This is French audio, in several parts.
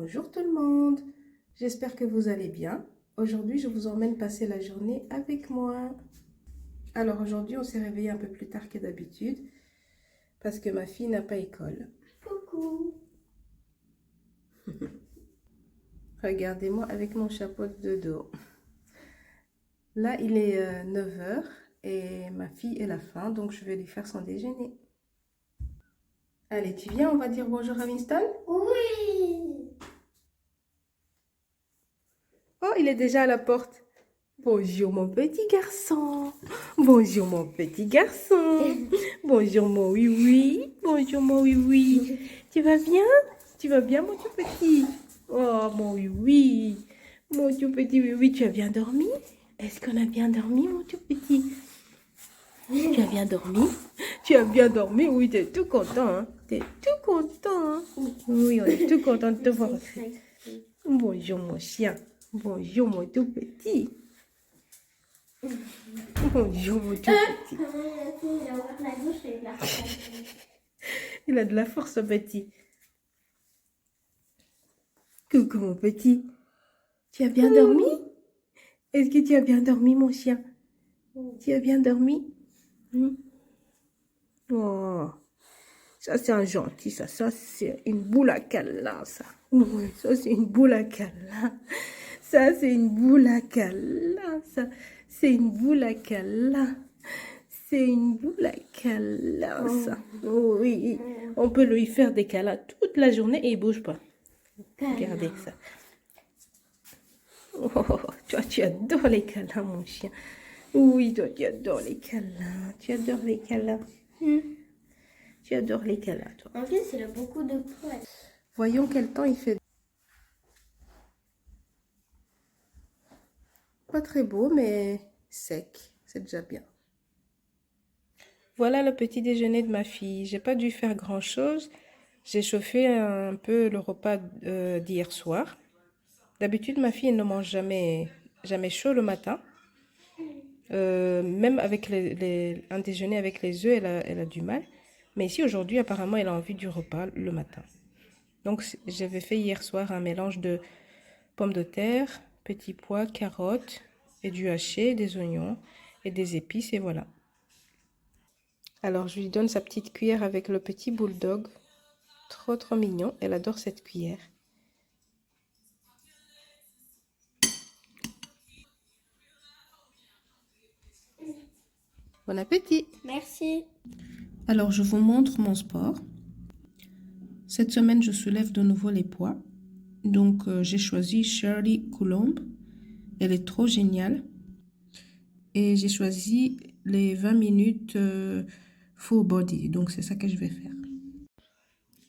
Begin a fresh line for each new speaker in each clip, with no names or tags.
Bonjour tout le monde, j'espère que vous allez bien. Aujourd'hui, je vous emmène passer la journée avec moi. Alors aujourd'hui, on s'est réveillé un peu plus tard que d'habitude parce que ma fille n'a pas école.
Coucou.
Regardez-moi avec mon chapeau de dos. Là, il est 9 h et ma fille est la faim, donc je vais lui faire son déjeuner. Allez, tu viens, on va dire bonjour à Winston?
Oui.
Oh, il est déjà à la porte. Bonjour mon petit garçon. Bonjour mon petit garçon. Bonjour mon oui-oui. Bonjour mon oui-oui. Tu vas bien? Tu vas bien mon tout petit? Oh mon oui-oui. Mon tout petit oui-oui, tu as bien dormi? Est-ce qu'on a bien dormi mon tout petit? Tu as bien dormi? Tu as bien dormi? Oui, tu es tout content. Hein? Tu es tout content. Hein? Oui, on est tout content de te voir. Bonjour mon chien. Bonjour mon tout petit. Bonjour mon tout petit. Il a de la force ce petit. Coucou mon petit. Tu as bien dormi? Est-ce que tu as bien dormi mon chien? Tu as bien dormi? Oh, ça c'est un gentil, ça c'est une boule à cala, ça. Oui, ça c'est une boule à cala. Ça c'est une boule à cala, ça. C'est une boule à cala. C'est une boule à cala, ça. Oui, on peut lui faire des câlins toute la journée et il bouge pas. Regardez ça. Oh, toi, tu adores les câlins, mon chien. Oui, toi, tu adores les câlins. Tu adores les câlins. Tu adores les câlins, toi.
En plus, il a beaucoup de poils.
Voyons quel temps il fait. Pas très beau, mais sec. C'est déjà bien. Voilà le petit déjeuner de ma fille. J'ai pas dû faire grand-chose. J'ai chauffé un peu le repas d'hier soir. D'habitude, ma fille elle ne mange jamais chaud le matin. Même avec un déjeuner avec les œufs, elle a du mal. Mais ici, aujourd'hui, apparemment, elle a envie du repas le matin. Donc, j'avais fait hier soir un mélange de pommes de terre, petits pois, carottes et du haché, des oignons et des épices et voilà. Alors, je lui donne sa petite cuillère avec le petit bulldog. Trop, trop mignon. Elle adore cette cuillère. Bon appétit!
Merci.
Alors, je vous montre mon sport. Cette semaine, je soulève de nouveau les poids. Donc, j'ai choisi Shirley Coulomb. Elle est trop géniale. Et j'ai choisi les 20 minutes full body. Donc, c'est ça que je vais faire.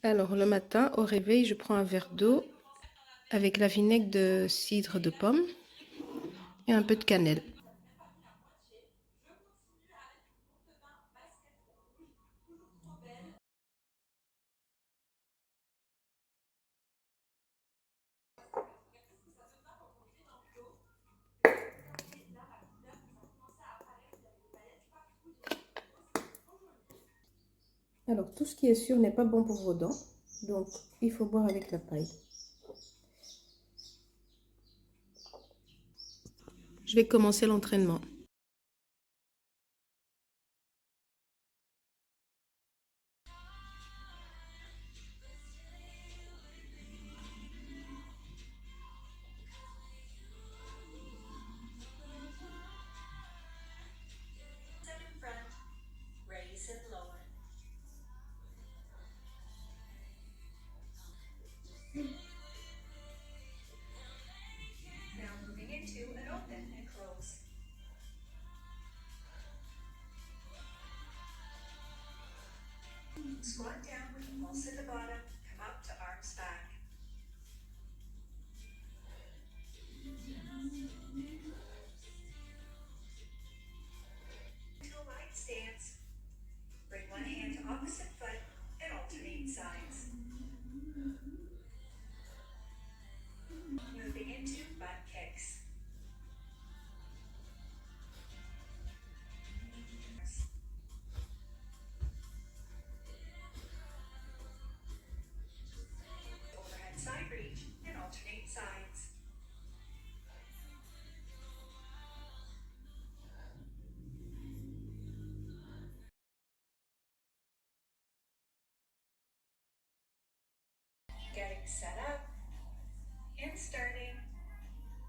Alors, le matin, au réveil, je prends un verre d'eau avec la vinaigre de cidre de pomme et un peu de cannelle. Alors, tout ce qui est sûr n'est pas bon pour vos dents. Donc, il faut boire avec la paille. Je vais commencer l'entraînement.
Squat down with the pulse at the bottom, come up to arms back. To a light stance. Bring one hand to opposite foot and alternate sides. Moving into butt kicks. set up and starting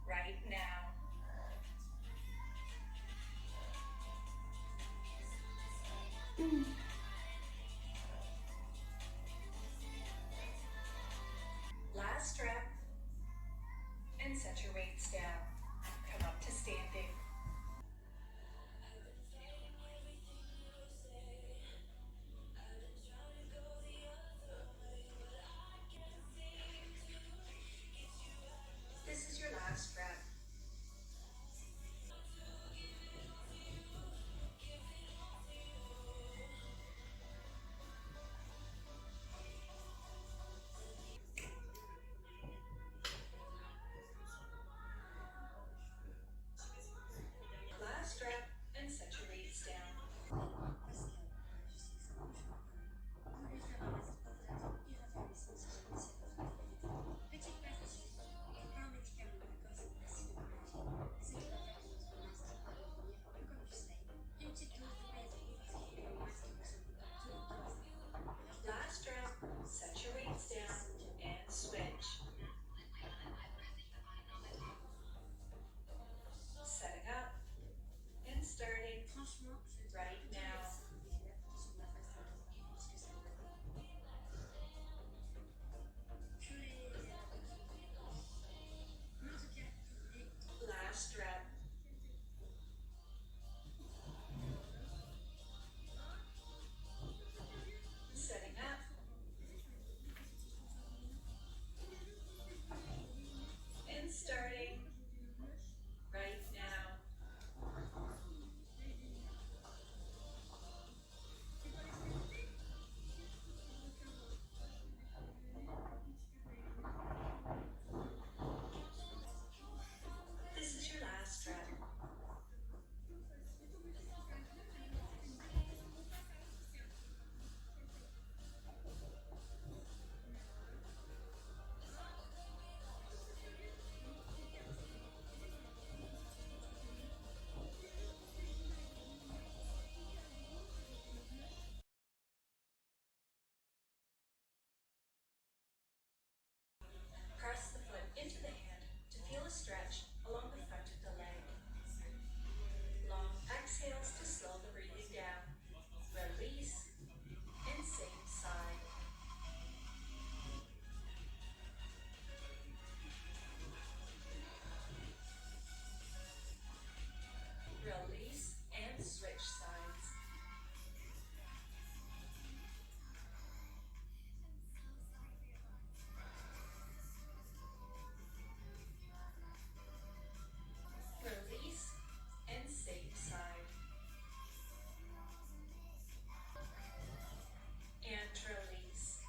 right now. Last rep, and set your weights down. Come up to standing. This is your last rep. Last rep, and set your weights down. Last rep, set your weights down and switch. Setting up and starting right now. Last rep. Setting up. And starting right now. This is your last rep. Press the foot into the hand to feel a stretch along the front of the leg. Long exhales to slow the breathing down. Release and same side. Release and switch sides. Release and same side. And release.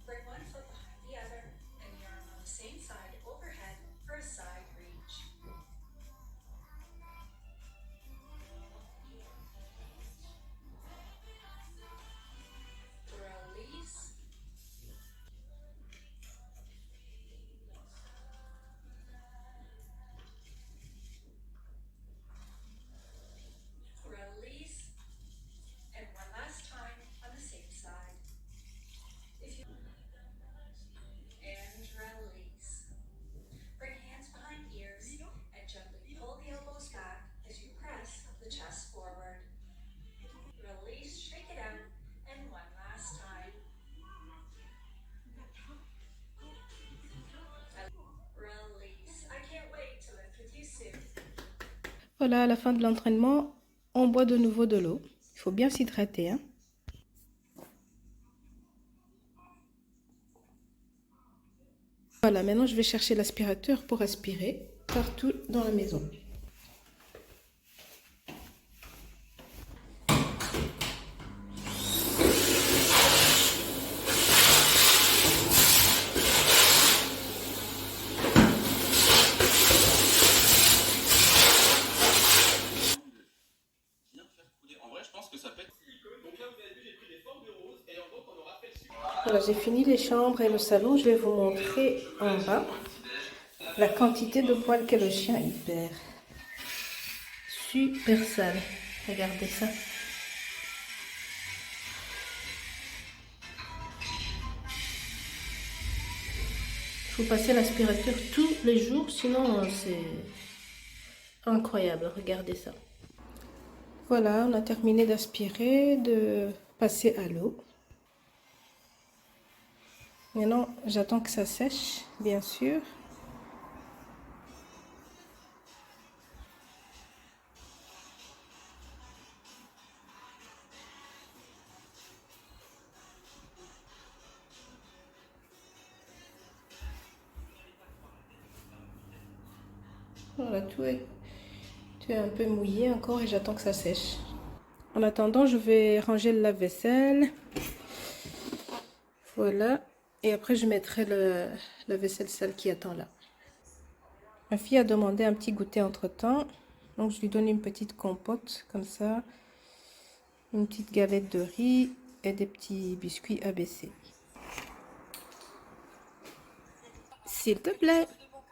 Bring one foot behind the other and the arm on the same side overhead for a side reach. Release. Release. And one last time on the same side. If you and release. Bring hands behind ears and gently pull the elbows back as you press the chest forward. Release, shake it out, and one last time. Release. I can't wait to lift with you soon.
Voilà, à la fin de l'entraînement, on boit de nouveau de l'eau. Il faut bien s'hydrater, hein. Voilà, maintenant je vais chercher l'aspirateur pour aspirer partout dans la maison. Voilà, j'ai fini les chambres et le salon. Je vais vous montrer en bas la quantité de poils que le chien y perd. Super sale. Regardez ça. faut passer l'aspirateur tous les jours, sinon c'est incroyable. Regardez ça. Voilà, on a terminé d'aspirer, de passer à l'eau. Maintenant, j'attends que ça sèche, bien sûr. Voilà, tout est un peu mouillé encore et j'attends que ça sèche. En attendant, je vais ranger le lave-vaisselle. Voilà. Et après, je mettrai la vaisselle sale qui attend là. Ma fille a demandé un petit goûter entre-temps. Donc, je lui donne une petite compote comme ça. Une petite galette de riz et des petits biscuits ABC. S'il te plaît.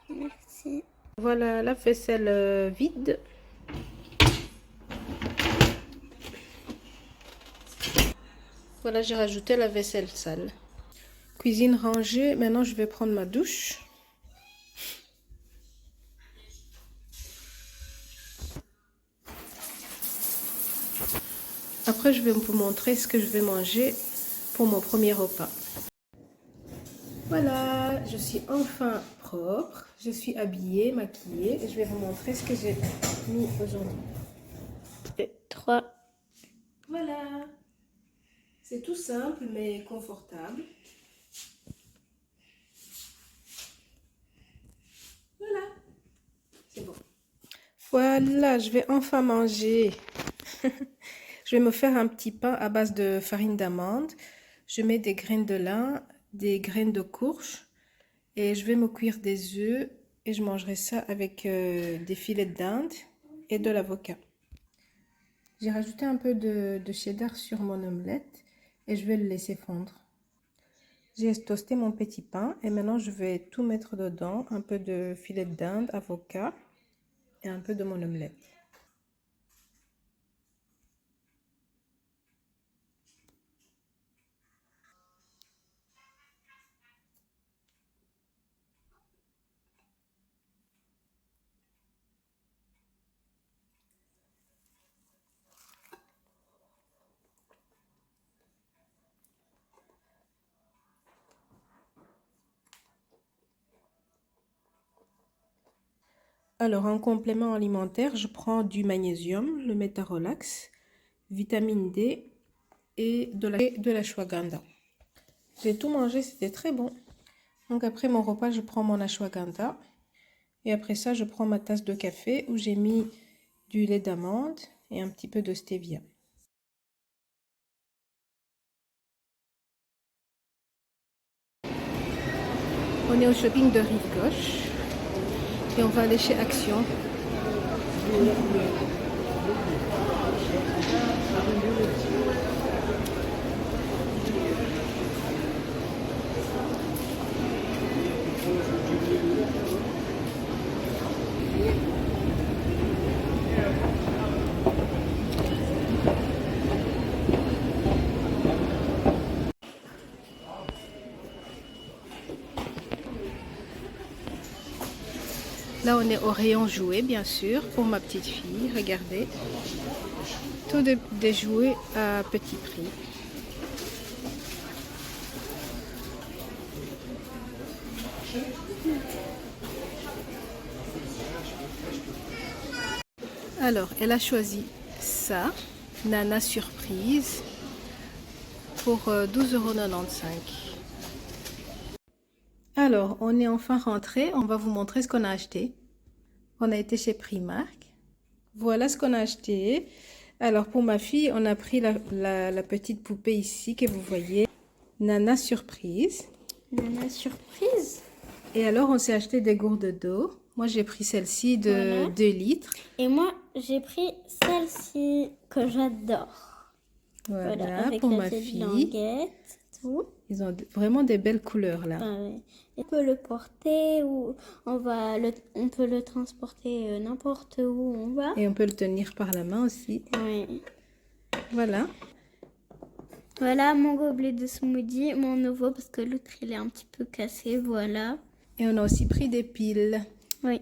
Merci.
Voilà la vaisselle vide. Voilà, j'ai rajouté la vaisselle sale. Cuisine rangée. Maintenant, je vais prendre ma douche. Après, je vais vous montrer ce que je vais manger pour mon premier repas. Voilà, je suis enfin propre. Je suis habillée, maquillée. Et je vais vous montrer ce que j'ai mis aujourd'hui.
3.
Voilà. C'est tout simple, mais confortable. Voilà. C'est bon. Voilà, je vais enfin manger. Je vais me faire un petit pain à base de farine d'amande. Je mets des graines de lin, des graines de courge et je vais me cuire des œufs et je mangerai ça avec des filets de dinde et de l'avocat. J'ai rajouté un peu de cheddar sur mon omelette et je vais le laisser fondre. J'ai toasté mon petit pain et maintenant je vais tout mettre dedans, un peu de filet de dinde, avocat et un peu de mon omelette. Alors, en complément alimentaire, je prends du magnésium, le Métarolax, vitamine D et de l'ashwagandha. J'ai tout mangé, c'était très bon. Donc après mon repas, je prends mon ashwagandha. Et après ça, je prends ma tasse de café où j'ai mis du lait d'amande et un petit peu de stevia. On est au shopping de Rive Gauche. Et on va aller chez Action. Là, on est au rayon jouets, bien sûr, pour ma petite fille. Regardez. Tout des jouets à petit prix. Alors, elle a choisi ça, Nana Surprise, pour 12,95 €. Alors, on est enfin rentré. On va vous montrer ce qu'on a acheté. On a été chez Primark. Voilà ce qu'on a acheté. Alors, pour ma fille, on a pris la petite poupée ici que vous voyez. Nana Surprise.
Nana Surprise.
Et alors, on s'est acheté des gourdes d'eau. Moi, j'ai pris celle-ci de
Voilà.
2 litres.
Et moi, j'ai pris celle-ci que j'adore.
Voilà,
avec
pour
la
ma
petite
fille.
languette, tout.
Ils ont vraiment des belles couleurs là.
Ah ouais. On peut le porter ou on peut le transporter n'importe où on va.
Et on peut le tenir par la main aussi.
Oui.
Voilà.
Voilà mon gobelet de smoothie, mon nouveau parce que l'autre il est un petit peu cassé, voilà.
Et on a aussi pris des piles.
Oui.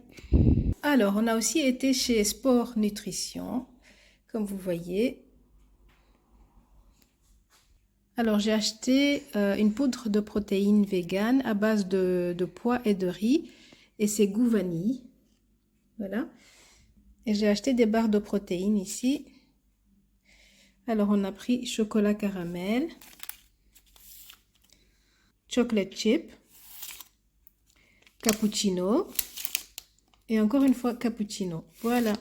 Alors, on a aussi été chez Sport Nutrition, comme vous voyez. Alors, j'ai acheté une poudre de protéines vegan à base de pois et de riz. Et c'est goût vanille. Voilà. Et j'ai acheté des barres de protéines ici. Alors, on a pris chocolat caramel, chocolate chip, cappuccino et encore une fois cappuccino. Voilà.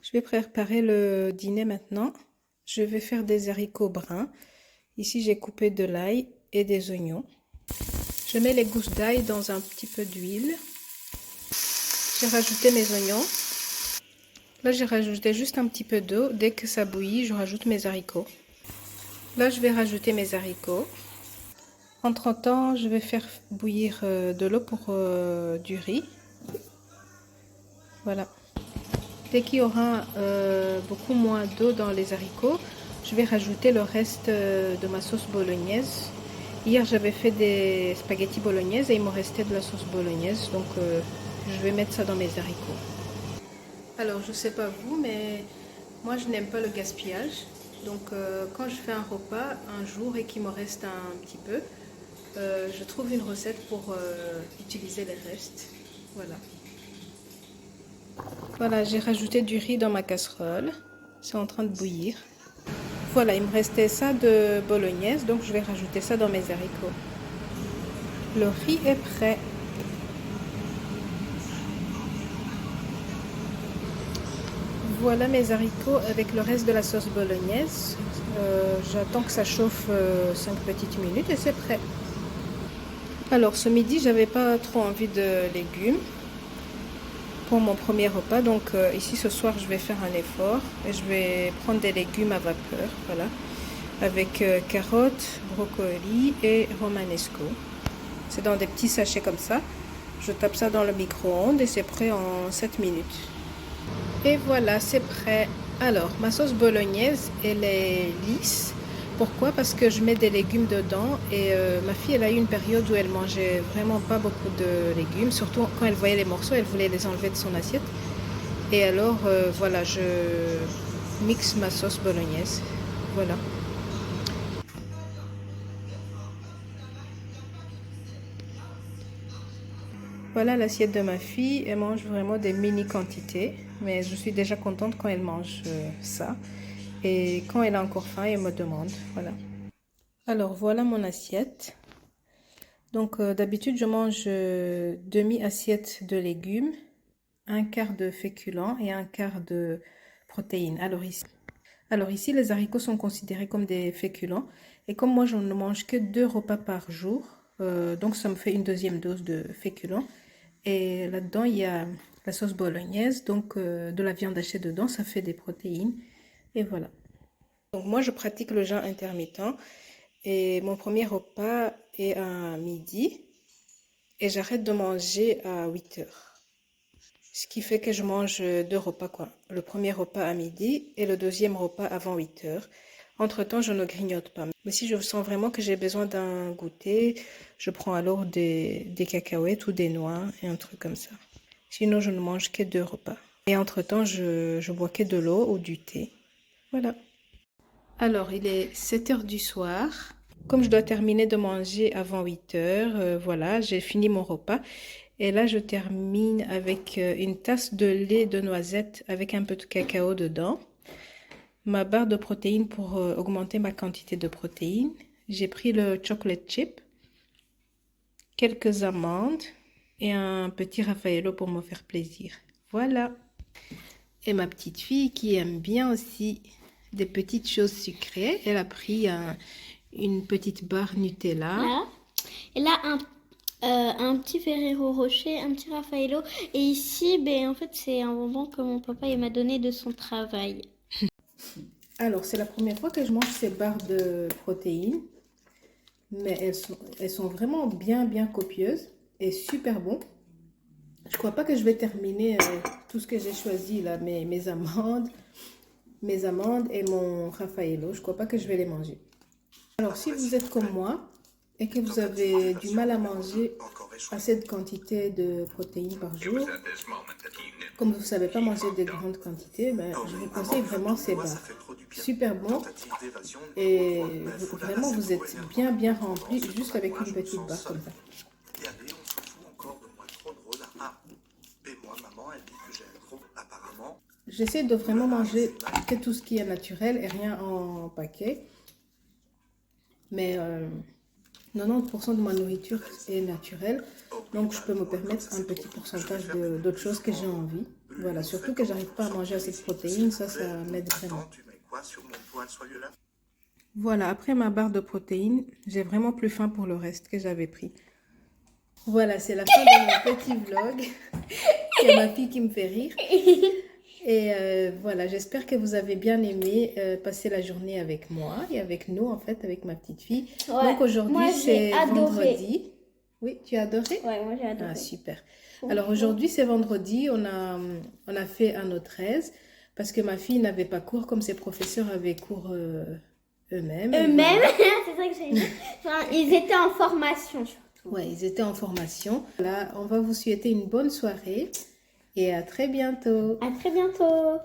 Je vais préparer le dîner maintenant. Je vais faire des haricots bruns. Ici, j'ai coupé de l'ail et des oignons. Je mets les gousses d'ail dans un petit peu d'huile. J'ai rajouté mes oignons. Là, j'ai rajouté juste un petit peu d'eau. Dès que ça bouillit, je rajoute mes haricots. Là, je vais rajouter mes haricots. Entre-temps, je vais faire bouillir de l'eau pour du riz. Voilà. Dès qu'il y aura beaucoup moins d'eau dans les haricots, je vais rajouter le reste de ma sauce bolognaise. Hier, j'avais fait des spaghettis bolognaise et il me restait de la sauce bolognaise. Donc, je vais mettre ça dans mes haricots. Alors, je sais pas vous, mais moi, je n'aime pas le gaspillage. Donc, quand je fais un repas un jour et qu'il me reste un petit peu, je trouve une recette pour utiliser les restes. Voilà. Voilà, j'ai rajouté du riz dans ma casserole. C'est en train de bouillir. Voilà, il me restait ça de bolognaise, donc je vais rajouter ça dans mes haricots. Le riz est prêt. Voilà mes haricots avec le reste de la sauce bolognaise. J'attends que ça chauffe 5 petites minutes et c'est prêt. Alors ce midi, j'avais pas trop envie de légumes pour mon premier repas. Donc ici ce soir, je vais faire un effort et je vais prendre des légumes à vapeur. Voilà. Avec carottes, brocolis et romanesco. C'est dans des petits sachets comme ça. Je tape ça dans le micro-ondes et c'est prêt en 7 minutes. Et voilà, c'est prêt. Alors, ma sauce bolognaise, elle est lisse. Pourquoi? Parce que je mets des légumes dedans et ma fille, elle a eu une période où elle mangeait vraiment pas beaucoup de légumes. Surtout quand elle voyait les morceaux, elle voulait les enlever de son assiette. Et alors, voilà, je mixe ma sauce bolognaise. Voilà. Voilà l'assiette de ma fille. Elle mange vraiment des mini quantités. Mais je suis déjà contente quand elle mange ça. Et quand elle a encore faim, elle me demande. Voilà. Alors voilà mon assiette. Donc d'habitude, je mange demi-assiette de légumes, un quart de féculents et un quart de protéines. Alors ici, les haricots sont considérés comme des féculents. Et comme moi, je ne mange que 2 repas par jour, donc ça me fait une deuxième dose de féculents. Et là-dedans, il y a la sauce bolognaise, donc de la viande hachée dedans, ça fait des protéines. Et voilà. Donc moi, je pratique le jeûne intermittent. Et mon premier repas est à midi. Et j'arrête de manger à 8 heures. Ce qui fait que je mange 2 repas, quoi. Le premier repas à midi et le deuxième repas avant 8 heures. Entre-temps, je ne grignote pas. Mais si je sens vraiment que j'ai besoin d'un goûter, je prends alors des cacahuètes ou des noix et un truc comme ça. Sinon, je ne mange que 2 repas. Et entre-temps, je bois que de l'eau ou du thé. Voilà. Alors, il est 7 heures du soir. Comme je dois terminer de manger avant 8 heures, voilà, j'ai fini mon repas. Et là, je termine avec une tasse de lait de noisette avec un peu de cacao dedans. Ma barre de protéines pour augmenter ma quantité de protéines. J'ai pris le chocolate chip, quelques amandes et un petit Raffaello pour me faire plaisir. Voilà. Et ma petite fille qui aime bien aussi des petites choses sucrées, elle a pris une petite barre Nutella.
Là. Et là, un petit Ferrero Rocher, un petit Raffaello. Et ici, ben, en fait, c'est un bonbon que mon papa il m'a donné de son travail.
Alors, c'est la première fois que je mange ces barres de protéines. Mais elles sont vraiment bien copieuses et super bon. Je crois pas que je vais terminer tout ce que j'ai choisi là, mes amandes et mon Raffaello. Je crois pas que je vais les manger. Alors, si vous êtes comme moi, et que vous avez du mal à manger assez de quantité de protéines par jour, comme vous ne savez pas manger de grandes quantités, ben, je vous conseille vraiment ces barres. Super bon et vraiment vous êtes bien rempli juste avec une petite barre comme ça.
Et allez, on se fout encore de moi trop drôle. Ah, et moi, maman, elle dit que j'aime trop, apparemment.
J'essaie de vraiment manger que tout ce qui est naturel et rien en paquet. Mais 90% de ma nourriture est naturelle. Donc je peux me permettre un petit pourcentage d'autres choses que j'ai envie. Voilà, surtout que j'arrive pas à manger assez de protéines, ça m'aide vraiment.
Tu mets quoi sur mon poil soyeux là?
Voilà, après ma barre de protéines, j'ai vraiment plus faim pour le reste que j'avais pris. Voilà, c'est la fin de mon petit vlog. Il y a ma fille qui me fait rire. Et voilà, j'espère que vous avez bien aimé passer la journée avec moi et avec nous, en fait, avec ma petite fille.
Ouais,
Donc aujourd'hui,
moi,
c'est
j'ai adoré.
vendredi. Oui, tu as adoré?
Ouais, moi j'ai adoré.
Ah, super. Alors aujourd'hui, c'est vendredi. On a fait un autre aise parce que ma fille n'avait pas cours comme ses professeurs avaient cours eux-mêmes. Et
Eux-mêmes,
voilà.
c'est ça que j'ai dit. Enfin, ils étaient en formation surtout.
Ouais, ils étaient en formation. Là, on va vous souhaiter une bonne soirée et à très bientôt.
À très bientôt.